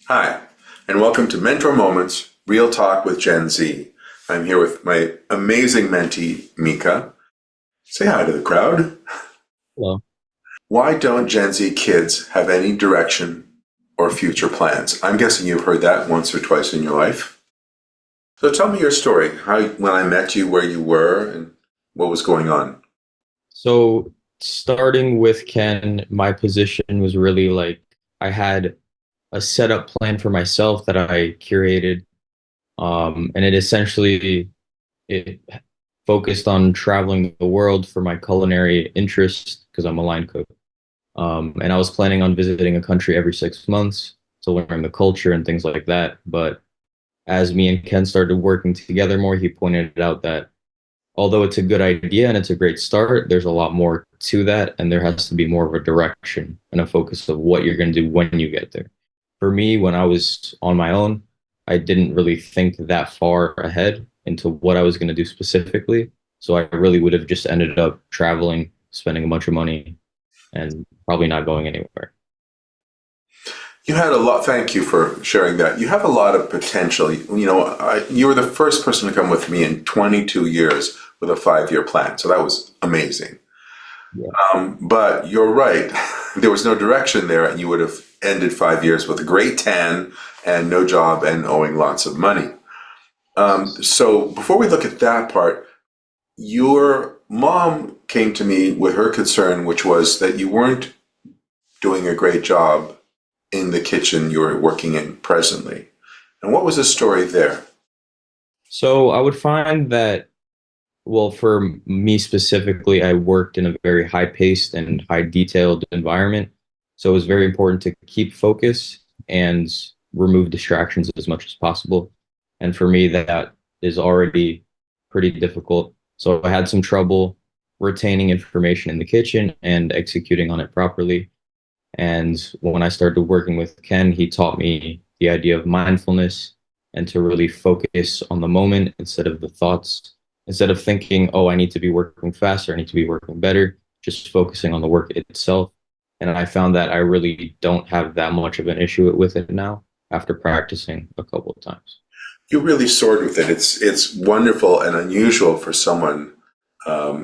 Hi, and welcome to Mentor Moments, Real Talk with Gen Z. I'm here with my amazing mentee, Mika. Say hi to the crowd. Hello. Why don't Gen Z kids have any direction or future plans? I'm guessing you've heard that once or twice in your life. So tell me your story, how when I met you, where you were, and what was going on. So starting with Ken, my position was really like I had a setup plan for myself that I curated, and it focused on traveling the world for my culinary interest because I'm a line cook. And I was planning on visiting a country every 6 months to learn the culture and things like that. But as me and Ken started working together more, he pointed out that although it's a good idea and it's a great start, there's a lot more to that, and there has to be more of a direction and a focus of what you're going to do when you get there. For me, when I was on my own, I didn't really think that far ahead into what I was going to do specifically. So I really would have just ended up traveling, spending a bunch of money, and probably not going anywhere. You had a lot. Thank you for sharing that. You have a lot of potential. You were the first person to come with me in 22 years with a 5-year plan. So that was amazing. Yeah. But you're right. There was no direction there, and you would have ended 5 years with a great tan and no job and owing lots of money. So before we look at that part, your mom came to me with her concern, which was that you weren't doing a great job in the kitchen you're working in presently. And what was the story there? So I would find that, well, for me specifically, I worked in a very high paced and high detailed environment. So it was very important to keep focus and remove distractions as much as possible. And for me, that is already pretty difficult. So I had some trouble retaining information in the kitchen and executing on it properly. And when I started working with Ken, he taught me the idea of mindfulness and to really focus on the moment instead of the thoughts. Instead of thinking, oh, I need to be working faster, I need to be working better, just focusing on the work itself. And I found that I really don't have that much of an issue with it now after practicing a couple of times. You really soared with it. It's wonderful and unusual for someone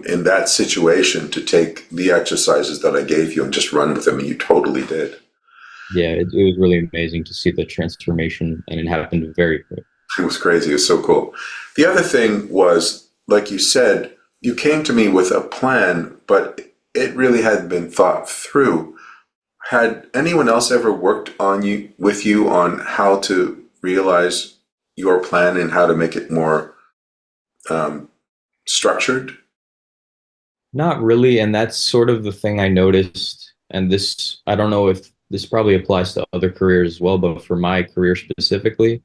in that situation to take the exercises that I gave you and just run with them, and you totally did. Yeah, it was really amazing to see the transformation, and it happened very quick. It was crazy. It was so cool. The other thing was, like you said, you came to me with a plan, but it really hadn't been thought through. Had anyone else ever worked on you with you on how to realize your plan and how to make it more um, structured? Not really, and that's sort of the thing I noticed. And this, I don't know if this probably applies to other careers as well, but for my career specifically,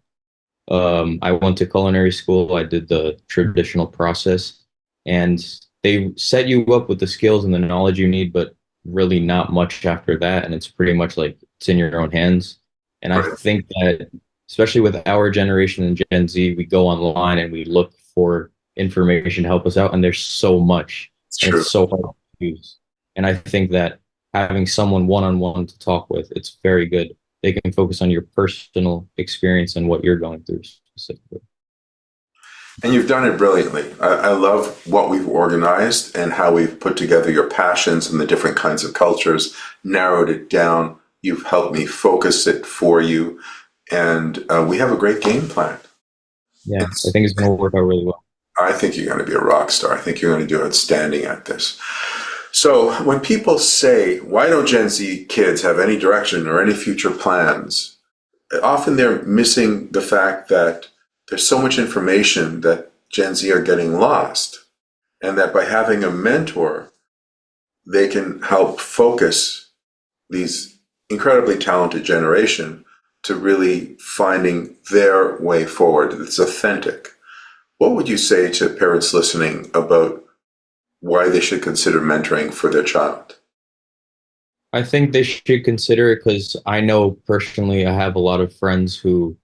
I went to culinary school. I did the traditional process, and they set you up with the skills and the knowledge you need, but really not much after that. And it's pretty much like it's in your own hands. And I Right. think that, especially with our generation and Gen Z, we go online and we look for information to help us out, and there's so much, It's and it's true. so hard to use. And I think that having someone one-on-one to talk with, it's very good. They can focus on your personal experience and what you're going through specifically. And you've done it brilliantly. I love what we've organized and how we've put together your passions and the different kinds of cultures, narrowed it down. You've helped me focus it for you. And we have a great game plan. Yeah, I It's, think it's going to work out really well. I think you're going to be a rock star. I think you're going to do outstanding at this. So when people say, why don't Gen Z kids have any direction or any future plans? Often they're missing the fact that there's so much information that Gen Z are getting lost, and that by having a mentor, they can help focus these incredibly talented generation to really finding their way forward that's authentic. What would you say to parents listening about why they should consider mentoring for their child? I think they should consider it because I know personally I have a lot of friends who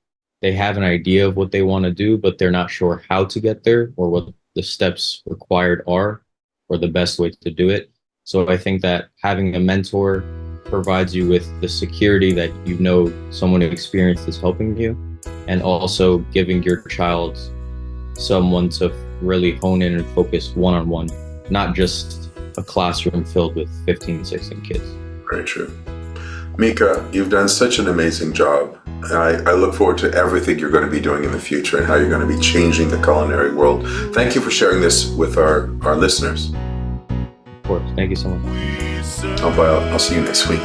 they have an idea of what they want to do, but they're not sure how to get there or what the steps required are or the best way to do it. So I think that having a mentor provides you with the security that you know someone experienced is helping you, and also giving your child someone to really hone in and focus one-on-one, not just a classroom filled with 15, 16 kids. Very true. Mika, you've done such an amazing job. I look forward to everything you're going to be doing in the future and how you're going to be changing the culinary world. Thank you for sharing this with our listeners. Of course. Thank you so much. I'll see you next week.